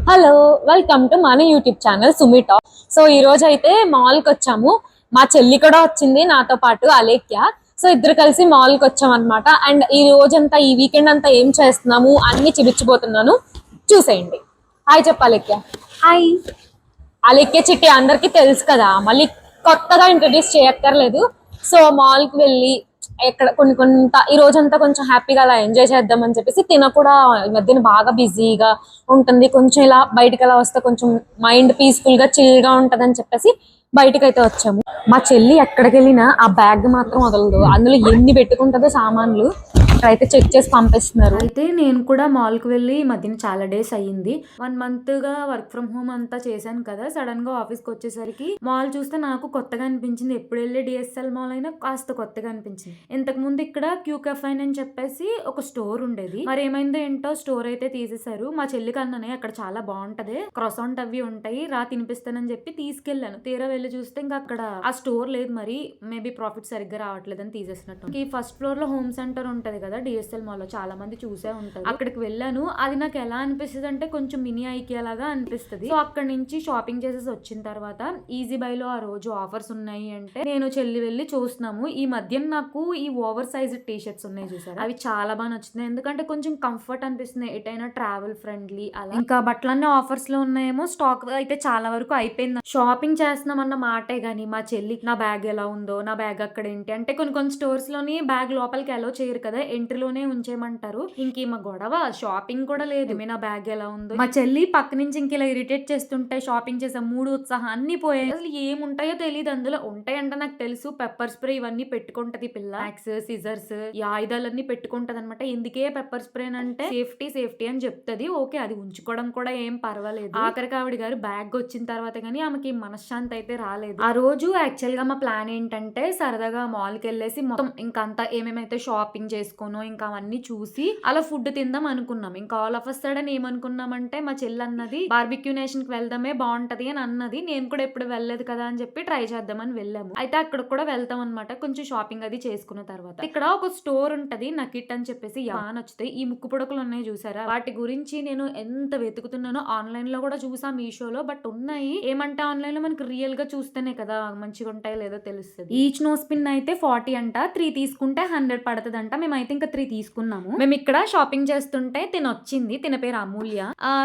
Hello, welcome to మన YouTube channel సుమి talk. So ఈ రోజు అయితే మాల్కి వచ్చాము. మా చెల్లి కూడా వచ్చింది నాతో పాటు, అలేఖ్య. సో ఇద్దరు కలిసి మాల్కి వచ్చాం అనమాట. అండ్ ఈ రోజంతా, ఈ వీకెండ్ అంతా ఏం చేస్తున్నాము అన్ని చూపించబోతున్నాను, చూసేయండి. హాయ్ చెప్పు అలేఖ్య. హాయ్. అలేఖ్య చిట్టి అందరికి తెలుసు కదా, మళ్ళీ కొత్తగా ఇంట్రడ్యూస్ చేయక్కర్లేదు. సో మాల్కి వెళ్ళి ఎక్కడ కొన్ని ఈ రోజంతా కొంచెం హ్యాపీగా అలా ఎంజాయ్ చేద్దామని చెప్పేసి, తిన కూడా ఈ మధ్యన బాగా బిజీగా ఉంటుంది. కొంచెం ఇలా బయటకు అలా వస్తే కొంచెం మైండ్ పీస్ఫుల్ గా చిల్ గా ఉంటది అని చెప్పేసి బయటకు అయితే వచ్చాము. మా చెల్లి ఎక్కడికి వెళ్ళినా ఆ బ్యాగ్ మాత్రం వదలదు. అందులో ఎన్ని పెట్టుకుంటుందో సామాన్లు అయితే చెక్ చేసి పంపిస్తున్నారు. అయితే నేను కూడా మాల్కి వెళ్ళి ఈ మధ్యన చాలా డేస్ అయ్యింది. 1 month గా వర్క్ ఫ్రమ్ హోమ్ అంతా చేశాను కదా. సడన్ గా ఆఫీస్కి వచ్చేసరికి మాల్ చూస్తే నాకు కొత్తగా అనిపించింది. ఎప్పుడు వెళ్ళి డిఎస్ఎల్ మాల్ అయినా కాస్త కొత్తగా అనిపించింది. ఇంతకు ముందు ఇక్కడ క్యూ కెఫైన్ అని చెప్పేసి ఒక స్టోర్ ఉండేది. మరి ఏమైందో ఏంటో స్టోర్ అయితే తీసేశారు. మా చెల్లికి అన్ననే అక్కడ చాలా బాగుంటది, క్రాసాంట్ అవి ఉంటాయి, రా తినిపిస్తానని చెప్పి తీసుకెళ్లాను. తీరా వెళ్ళి చూస్తే ఇంకా అక్కడ ఆ స్టోర్ లేదు. మరి మేబీ ప్రాఫిట్ సరిగ్గా రావట్లేదని తీసేసినట్టు. ఈ ఫస్ట్ ఫ్లోర్ లో హోమ్ సెంటర్ ఉంటది కదా డిఎస్ఎల్ మాల్ లో, చాలా మంది చూసే ఉంటారు. అక్కడికి వెళ్ళాను. అది నాకు ఎలా అనిపిస్తుంది అంటే కొంచెం మినీ ఐకియా లాగా అనిపిస్తుంది. సో అక్కడ నుంచి షాపింగ్ చేసేసి వచ్చిన తర్వాత ఈజీ బై లో ఆ రోజు ఆఫర్స్ ఉన్నాయి అంటే నేను చెల్లి వెళ్ళి చూస్తున్నాము. ఈ మధ్య నాకు ఈ ఓవర్ సైజ్ టీ షర్ట్స్ ఉన్నాయి చూసారు, అవి చాలా బాగా నచ్చుతున్నాయి. ఎందుకంటే కొంచెం కంఫర్ట్ అనిపిస్తుంది, ఎటైనా ట్రావెల్ ఫ్రెండ్లీ అలా. ఇంకా బట్టలన్నీ ఆఫర్స్ లో ఉన్నాయేమో, స్టాక్ అయితే చాలా వరకు అయిపోయింది. షాపింగ్ చేస్తున్నాం అన్న మాటే గానీ మా చెల్లి నా బ్యాగ్ ఎలా ఉందో, నా బ్యాగ్ అక్కడ ఏంటి అంటే, కొన్ని స్టోర్స్ లోని బ్యాగ్ లోపలికి అలో చేయరు కదా, ఎంట్రీలోనే ఉంచేయమంటారు. ఇంకేమో గొడవ, షాపింగ్ కూడా లేదు. నా బ్యాగ్ ఎలా ఉందో, మా చెల్లి పక్క నుంచి ఇంక ఇలా ఇరిటేట్ చేస్తుంటే షాపింగ్ చేసే మూడు ఉత్సాహం అన్ని పోయాయి. అసలు ఏముంటాయో తెలియదు. అందులో ఉంటాయంటే నాకు తెలుసు, పెప్పర్ స్ప్రే ఇవన్నీ పెట్టుకుంటది పిల్ల, యాక్స్ సిజర్స్ ఈ ఆయుధాలన్నీ పెట్టుకుంటది అనమాట. ఎందుకే పెప్పర్ స్ప్రే అంటే సేఫ్టీ అని చెప్తుంది. ఓకే, అది ఉంచుకోవడం కూడా ఏం పర్వాలేదు. ఆఖరికి ఆవిడ గారు బ్యాగ్ వచ్చిన తర్వాత గానీ ఆమెకి మనశ్శాంతి అయితే రాలేదు. ఆ రోజు యాక్చువల్ గా మా ప్లాన్ ఏంటంటే సరదాగా మాల్ కి వెళ్ళేసి మొత్తం ఇంకంతా ఏమేమైతే షాపింగ్ చేసుకోను ఇంకా అవన్నీ చూసి అలా ఫుడ్ తిందాం అనుకున్నాం. ఇంకా ఆల్ ఆఫ్ అ సడన్ ఏమనుకున్నామంటే, మా చెల్లి అన్నది బార్బిక్యూ నేషన్ కి వెళ్దామే బాగుంటది అని అన్నది. నేను కూడా ఎప్పుడు వెళ్ళలేదు కదా అని చెప్పి ట్రై చేద్దామని వెళ్ళాము. అయితే అక్కడ కూడా వెళ్తాం అనమాట, కొంచెం షాపింగ్ అది చేసుకున్న తర్వాత. ఇక్కడ ఒక స్టోర్ ఉంటది నకిట్ అని చెప్పేసి, నచ్చుతాయి. ఈ ముక్కు పుడకలు ఉన్నాయి చూసారా, వాటి గురించి నేను ఎంత వెతుకుతున్నానో. ఆన్లైన్ లో కూడా చూసా, మీషోలో, బట్ ఉన్నాయి. ఏమంటే ఆన్లైన్ లో మనకి రియల్ గా చూస్తేనే కదా మంచిగా ఉంటాయో లేదో తెలుస్తుంది. ఈచ్ నోస్ పిన్ అయితే 40 అంట, 3 తీసుకుంటే 100 పడుతుంది అంట. మేమైతే ఇంకా 3 తీసుకున్నాము. మేము ఇక్కడ షాపింగ్ చేస్తుంటే తినొచ్చింది. తిన పేరు అమూల్య.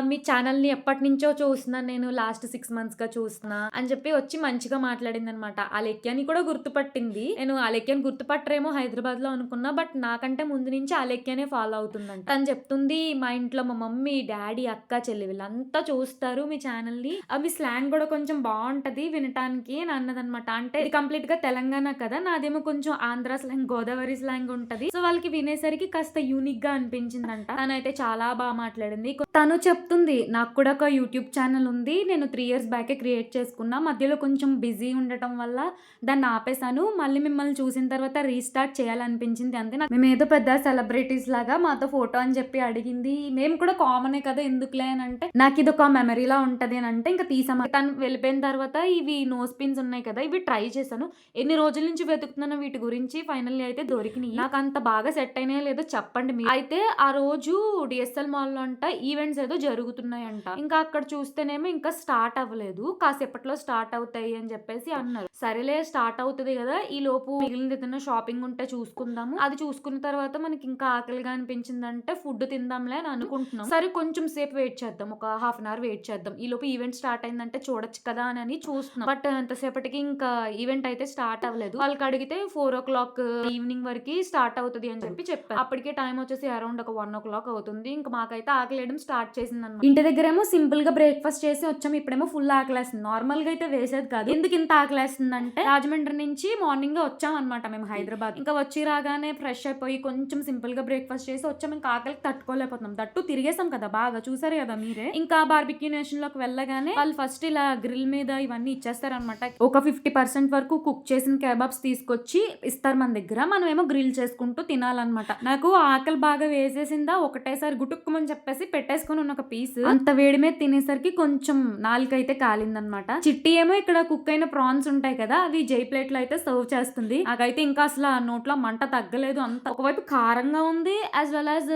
మీ ఛానల్ ని ఎప్పటి నుంచో చూస్తున్నాను నేను, లాస్ట్ 6 months గా చూస్తున్నా అని చెప్పి వచ్చి మంచిగా మాట్లాడింది అనమాట. అలేఖ్యని కూడా గుర్తుపట్టింది. నేను అలేఖ్యని గుర్తుపట్టరేమో హైదరాబాద్ లో అనుకున్నా, బట్ నాకంటే ముందు నుంచి అలేఖ్యనే ఫాలో అవుతుందంట. తను చెప్తుంది, మా ఇంట్లో మా మమ్మీ డాడీ అక్క చెల్లి వీళ్ళంతా చూస్తారు మీ ఛానల్ ని, మీ స్లాంగ్ కూడా కొంచెం బాగుంటది వినటానికి అని అన్నదనమాట. అంటే ఇది కంప్లీట్ గా తెలంగాణ కదా, నాదేమో కొంచెం ఆంధ్ర స్లాంగ్, గోదావరి స్లాంగ్ ఉంటది. సో వాళ్ళకి వినేసరికి కాస్త యూనిక్ గా అనిపించిందంట. తనైతే చాలా బాగా మాట్లాడింది. తను చెప్తుంది, నాకు కూడా ఒక యూట్యూబ్ ఛానల్ ఉంది, నేను 3 years బ్యాకే క్రియేట్ చేసుకున్నా, మధ్యలో కొంచెం బిజీ ఉండటం వల్ల దాన్ని ఆపేశాను, మళ్ళీ మిమ్మల్ని చూసిన తర్వాత రీస్టార్ట్ చేయాలనిపించింది అంతే. మేము ఏదో పెద్ద సెలబ్రిటీస్ లాగా మాతో ఫోటో అని చెప్పి అడిగింది. మేము కూడా కామనే కదా ఎందుకులే అని అంటే, నాకు ఇది ఒక మెమరీలా ఉంటది అని అంటే ఇంకా తీసాము. తను వెళ్ళిపోయిన తర్వాత ఇవి నోస్ పిన్స్ ఉన్నాయి కదా, ఇవి ట్రై చేశాను. ఎన్ని రోజుల నుంచి వెతుకుతున్నాను వీటి గురించి, ఫైనల్లీ అయితే దొరికినాయి. నాకు అంత బాగా సెట్ అయినా లేదో చెప్పండి మీరు. అయితే ఆ రోజు డిఎస్ఎల్ మాల్ లో అంట ఈవెంట్స్ ఏదో జరుగుతున్నాయంట. ఇంకా అక్కడ చూస్తేనేమో ఇంకా స్టార్ట్ అవ్వలేదు, కాసేపట్లో స్టార్ట్ అవుతాయి అని చెప్పేసి అన్నారు. సరేలే స్టార్ట్ అవుతుంది కదా, ఈ లోపు మిగిలిన ఏదైనా షాపింగ్ ఉంటే చూసుకుందాము. అది చూసుకున్న తర్వాత మనకి ఇంకా ఆకలిగా అనిపించిందంటే ఫుడ్ తిందాంలే అని అనుకుంటున్నాం. సరే కొంచెం సేపు వెయిట్ చేద్దాం, ఒక హాఫ్ అన్ అవర్ వెయిట్ చేద్దాం, ఈ లోపు ఈవెంట్ స్టార్ట్ అయిందంటే చూడొచ్చు కదా అని చూస్తున్నాం. బట్ ఎంతసేపటికి ఇంకా ఈవెంట్ అయితే స్టార్ట్ అవ్వలేదు. వాళ్ళకి అడిగితే 4 o'clock ఈవినింగ్ వరకు స్టార్ట్ అవుతుంది అని చెప్పి చెప్పారు. అప్పటికే టైం వచ్చేసి అరౌండ్ ఒక 1 o'clock అవుతుంది. ఇంకా మాకైతే ఆకలేయడం స్టార్ట్ చేసింది అనమాట. ఇంటి దగ్గర ఏమో సింపుల్ గా బ్రేక్ఫాస్ట్ చేసి వచ్చాము, ఇప్పుడేమో ఫుల్ ఆకలేస్తుంది. నార్మల్ గా అయితే వేసేది కాదు. ఎందుకు ఇంత ఆకలేస్తుంది అంటే, రాజమండ్రి నుంచి మార్నింగ్ వచ్చాం అనమాట మేము హైదరాబాద్. ఇంకా వచ్చి రాగానే ఫ్రెష్ అయిపోయి కొంచెం సింపుల్ గా బ్రేక్ఫాస్ట్ చేసి వచ్చాం. ఇంకా ఆకలికి తట్టుకోలేకపోతున్నాం. దట్టు తిరిగేసాం కదా బాగా, చూసారు కదా మీరే. ఇంకా బార్బిక్యూ నేషన్ లోకి వెళ్ళగానే వాళ్ళు ఫస్ట్ ఇలా గ్రిల్ మీద ఇవన్నీ ఇచ్చేస్తారు చేస్తారనమాట. ఒక 50% వరకు కుక్ చేసిన కెబాబ్స్ తీసుకొచ్చి ఇస్తారు మన దగ్గర, మనమేమో గ్రిల్ చేసుకుంటూ తినాలన్నమాట. నాకు ఆకలి బాగా వేసేసిందా, ఒకటేసారి గుటుక్కుమని చెప్పేసి పెట్టేసుకుని ఉన్న ఒక పీస్ అంత వేడి మీద తినేసరికి కొంచెం నాలుకైతే కాలిందనమాట. చిట్టి ఏమో ఇక్కడ కుక్ అయిన ప్రాన్స్ ఉంటాయి కదా, అవి జై ప్లేట్ లో అయితే సర్వ్ చేస్తుంది. నాకైతే ఇంకా అసలు ఆ నోట్లో మంట తగ్గలేదు. అంత ఒకవైపు కారంగా ఉంది, యాజ్ వెల్ యాజ్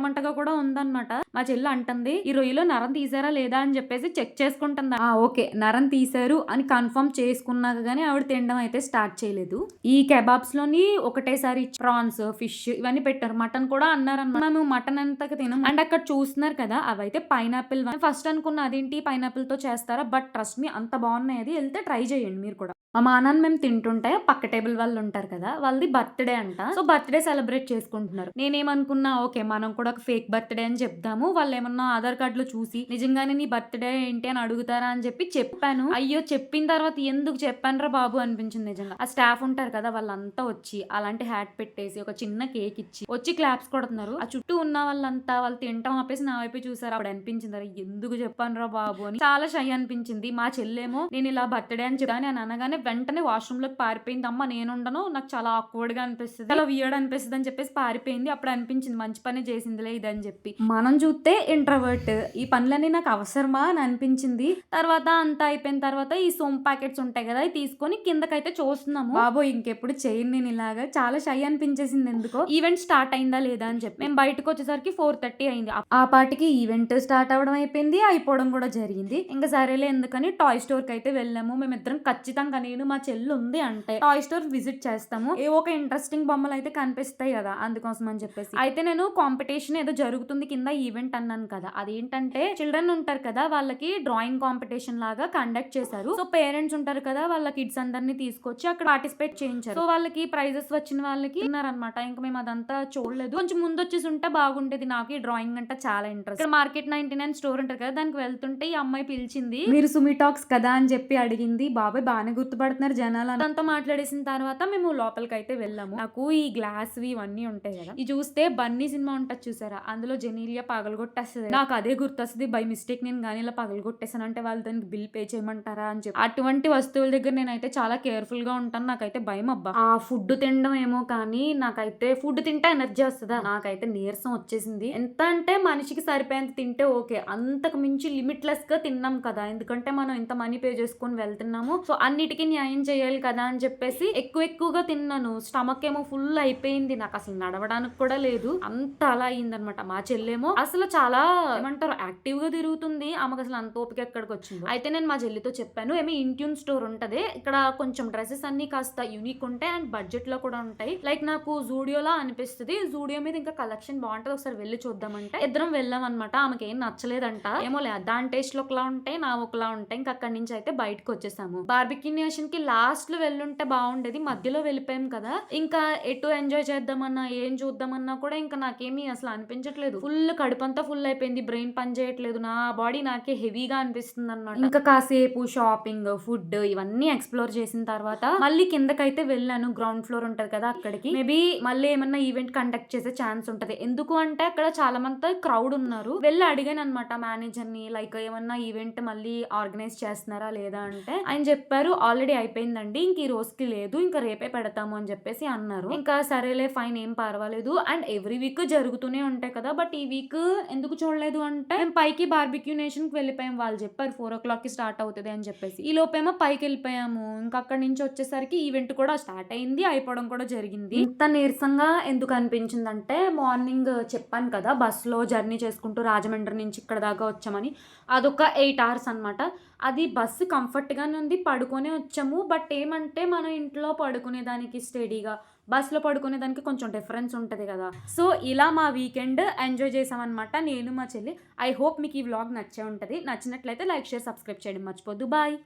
మంటగా కూడా ఉందన్నమాట. మా చెల్లి అంటుంది, ఈ రొయ్యలో నరం తీసారా లేదా అని చెప్పేసి చెక్ చేసుకుంటుంది. ఓకే, నరం తీసారు అని కన్ఫర్మ్ చేసుకున్నాక గానీ ఆవిడ తినడం అయితే స్టార్ట్ చేయలేదు. ఈ కెబాబ్స్ లోని ఒకటేసారి ప్రాన్స్, ఫిష్ ఇవన్నీ పెట్టారు. మటన్ కూడా అన్నారన్నమాట. మేము మటన్ అంతగా తినం. అండ్ అక్కడ చూస్తున్నారు కదా, అవైతే పైనాపిల్. ఫస్ట్ అనుకున్న అదేంటి పైనాపిల్ తో చేస్తారా, బట్ ట్రస్ట్ మీ అంత బాగున్నాయి. అది వెళ్తే ట్రై చేయండి మీరు కూడా. మా నాన్న మేము తింటుంటే పక్క టేబుల్ వాళ్ళు ఉంటారు కదా, వాళ్ళది బర్త్డే అంట. సో బర్త్డే సెలబ్రేట్ చేసుకుంటున్నారు. నేనేమనుకున్నా, ఓకే మనం కూడా ఒక ఫేక్ బర్త్డే అని చెప్దాము, వాళ్ళు ఏమన్నా ఆధార్ కార్డులో చూసి నిజంగానే నీ బర్త్డే ఏంటి అని అడుగుతారా అని చెప్పి చెప్పాను. అయ్యో చెప్పిన తర్వాత ఎందుకు చెప్పానురా బాబు అనిపించింది నిజంగా. ఆ స్టాఫ్ ఉంటారు కదా, వాళ్ళంతా వచ్చి అలాంటి హ్యాట్ పెట్టేసి ఒక చిన్న కేక్ ఇచ్చి వచ్చి క్లాప్స్ కొడుతున్నారు. ఆ చుట్టూ ఉన్న వాళ్ళంతా వాళ్ళు తింటాం ఆపేసి నా వైపు చూసారు. అప్పుడు అనిపించింది, అరే ఎందుకు చెప్పానురా బాబు అని. చాలా షై అనిపించింది. మా చెల్లేమో నేను ఇలా బర్త్డే అని చెప్పాను అని అనగానే వెంటనే వాష్రూమ్ లోకి పారిపోయింది. అమ్మ నేను ఉండను, నాకు చాలా ఆక్వర్డ్ గా అనిపిస్తుంది, చాలా వియర్డ్ అనిపిస్తుంది అని చెప్పేసి పారిపోయింది. అప్పుడు అనిపించింది మంచి పని చేసిందిలే ఇదని చెప్పి. మనం చూస్తే ఇంట్రోవర్ట్, ఈ పనులన్నీ నాకు అవసరమా అని అనిపించింది. తర్వాత అంతా అయిపోయిన తర్వాత ఈ సోంపు ప్యాకెట్స్ ఉంటాయి కదా, అవి తీసుకొని కిందకైతే చూస్తున్నాము. బాబో ఇంకెప్పుడు చేయను నేను ఇలాగా, చాలా షై అనిపించేసింది ఎందుకో. ఈవెంట్ స్టార్ట్ అయిందా లేదా అని చెప్పి మేము బయటకు వచ్చేసరికి 4:30 అయింది. ఆ పాటికి ఈవెంట్ స్టార్ట్ అవడం అయిపోయింది, అయిపోవడం కూడా జరిగింది. ఇంకా సరేలే ఎందుకని టాయ్ స్టోర్ కి అయితే వెళ్ళాము. మేమిద్దరం ఖచ్చితంగా, నేను మా చెల్లి ఉంది అంటే టాయ్ స్టోర్ విజిట్ చేస్తాము. ఏ ఒక ఇంట్రెస్టింగ్ బొమ్మలు అయితే కనిపిస్తాయి కదా, అందుకోసం అని చెప్పేసి. అయితే నేను కాంపిటీషన్ ఏదో జరుగుతుంది కింద ఈవెంట్ అన్నాను కదా, అదేంటంటే చిల్డ్రన్ ఉంటారు కదా, వాళ్ళకి డ్రాయింగ్ కాంపిటీషన్ లాగా కండక్ట్ చేశారు. సో పేరెంట్స్ ఉంటారు కదా, వాళ్ళ కిడ్స్ అందరినీ తీసుకొచ్చి అక్కడ పార్టిసిపేట్ చేయించారు. సో వాళ్ళకి ప్రైజెస్ వచ్చిన వాళ్ళకి ఉన్నారనమాట. ఇంకా మేము అదంతా చూడలేదు, కొంచెం ముందు వచ్చేసి ఉంటే బాగుండేది. నాకు ఈ డ్రాయింగ్ అంటే చాలా ఇంట్రెస్ట్. ఇక్కడ మార్కెట్ 99 స్టోర్ ఉంటారు కదా, దానికి వెళ్తుంటే ఈ అమ్మాయి పిలిచింది, మీరు సుమి టాక్స్ కదా అని చెప్పి అడిగింది. బాబాయ్ బాగానే గుర్తుపడుతున్నారు జనాలు. అంతా మాట్లాడేసిన తర్వాత మేము లోపలికి అయితే వెళ్ళాము. నాకు ఈ గ్లాస్ ఇవన్నీ ఉంటాయి కదా, ఇది చూస్తే బన్నీ సినిమా ఉంటుంది చూసారా, అందులో జెనీలియా పగలగొట్టేస్తుంది. నాకు అదే గుర్తొస్తుంది. బై మిస్టేక్ నేను కానీ ఇలా పగలగొట్టేసాను అంటే వాళ్ళు దానికి బిల్ పే చేయమంటారా అని చెప్పి. అటువంటి వస్తువుల దగ్గర నేనైతే చాలా కేర్ఫుల్ గా ఉంటాను. నాకైతే భయం అబ్బా. ఆ ఫుడ్ తినడం ఏమో కానీ నాకైతే ఫుడ్ తింటే ఎనర్జీ వస్తుందా, నాకైతే నీరసం వచ్చేసింది. ఎంత అంటే మనిషికి సరిపోయేంత తింటే ఓకే, అంతకు మించి లిమిట్లెస్ గా తిన్నాం కదా, ఎందుకంటే మనం ఇంత మనీ పే చేసుకొని వెళ్తున్నాము. సో అన్నిటికీ న్యాయం చేయాలి కదా అని చెప్పేసి ఎక్కువగా తిన్నాను. స్టమక్ ఏమో ఫుల్ అయిపోయింది, నాకు అసలు నడవడానికి కూడా లేదు, అంత అలా అయిందనమాట. మా చెల్లేమో అసలు చాలా ఏమంటారు యాక్టివ్ గా తిరుగుతుంది, ఆమెకు అసలు అంత ఓపిక ఎక్కడికి వచ్చింది. అయితే నేను మా చెల్లితో చెప్పాను, ఏమో ఇంట్యూన్ స్టోర్ ఉంటది ఇక్కడ, కొంచెం డ్రెస్సెస్ అన్ని కాస్త యూనిక్ ఉంటాయి అండ్ బడ్జెట్ లో కూడా ఉంటాయి. లైక్ నాకు జూడియోలా అనిపిస్తుంది, జూడియో మీద ఇంకా కలెక్షన్ బాగుంటది, ఒకసారి వెళ్ళి చూద్దామంటే ఇద్దరం వెళ్ళాం అనమాట. ఆమెకి ఏం నచ్చలేదంట, ఏమో లే దాని టేస్ట్ లో ఒకలా ఉంటాయి, నా ఒకలా ఉంటాయి. ఇంకా అక్కడి నుంచి అయితే బయటకు వచ్చేసాము. బార్బిక్యూ నేషన్ కి లాస్ట్ లో వెళ్ళుంటే బాగుండేది, మధ్యలో వెళ్ళిపోయాం కదా, ఇంకా ఎటు ఎంజాయ్ చేద్దామన్నా ఏం చూద్దామన్నా కూడా ఇంకా నాకేమీ అసలు అనిపించట్లేదు. ఫుల్ కడుపంతా ఫుల్ అయిపోయింది, బ్రెయిన్ పని చేయట్లేదు, నా బాడీ నాకే హెవీగా అనిపిస్తుంది అన్నమాట. ఇంకా కాసేపు షాపింగ్, ఫుడ్ ఇవన్నీ ఎక్స్ప్లోర్ చేసిన తర్వాత మళ్ళీ కిందకైతే వెళ్ళాను. గ్రౌండ్ ఫ్లోర్ ఉంటది కదా, అక్కడికి మేబీ మళ్ళీ ఏమన్నా ఈవెంట్ కండక్ట్ చేసే ఛాన్స్ ఉంటది. ఎందుకు అంటే అక్కడ చాలా మంది క్రౌడ్ ఉన్నారు. వెళ్ళి అడిగాను అనమాట మేనేజర్ ని, లైక్ ఏమన్నా ఈవెంట్ మళ్ళీ ఆర్గనైజ్ చేస్తున్నారా లేదా అంటే ఆయన చెప్పారు ఆల్రెడీ అయిపోయిందండి, ఇంక ఈ రోజుకి లేదు, ఇంకా రేపే పెడతాము అని చెప్పేసి అన్నారు. ఇంకా సరేలే ఫైన్, ఏం పర్వాలేదు. అండ్ ఎవ్రీ వీక్ జరుగుతూనే ఉంటాయి కదా, బట్ ఈ వీక్ ఎందుకు చూడలేదు అంటే మేము పైకి బార్బిక్యూ నేషన్ కి వెళ్ళిపోయాం. వాళ్ళు చెప్పారు 4 o'clock కి స్టార్ట్ అవుతుంది అని చెప్పేసి. ఈ లోపేమో పైకి వెళ్ళిపోయాము. ఇంకా అక్కడి నుంచి వచ్చేసరికి ఈవెంట్ కూడా స్టార్ట్ అయింది, అయిపోవడం కూడా జరిగింది. ఇంత నీరసంగా ఎందుకు అనిపించిందంటే, మార్నింగ్ చెప్పాను కదా బస్ లో జర్నీ చేసుకుంటూ రాజమండ్రి నుంచి ఇక్కడ దాకా వచ్చామని, అదొక 8 hours అనమాట. అది బస్సు కంఫర్ట్ గానే ఉంది, పడుకొనే వచ్చాము. బట్ ఏమంటే మన ఇంట్లో పడుకునే దానికి స్టడీగా, బస్సులో పడుకునే దానికి కొంచెం డిఫరెన్స్ ఉంటుంది కదా. సో ఇలా మా వీకెండ్ ఎంజాయ్ చేసామన్నమాట నేను మా చెల్లి. ఐ హోప్ మీకు ఈ వ్లాగ్ నచ్చే ఉంటుంది. నచ్చినట్లయితే లైక్, షేర్, సబ్స్క్రైబ్ చేయడం మర్చిపోద్దు. బాయ్.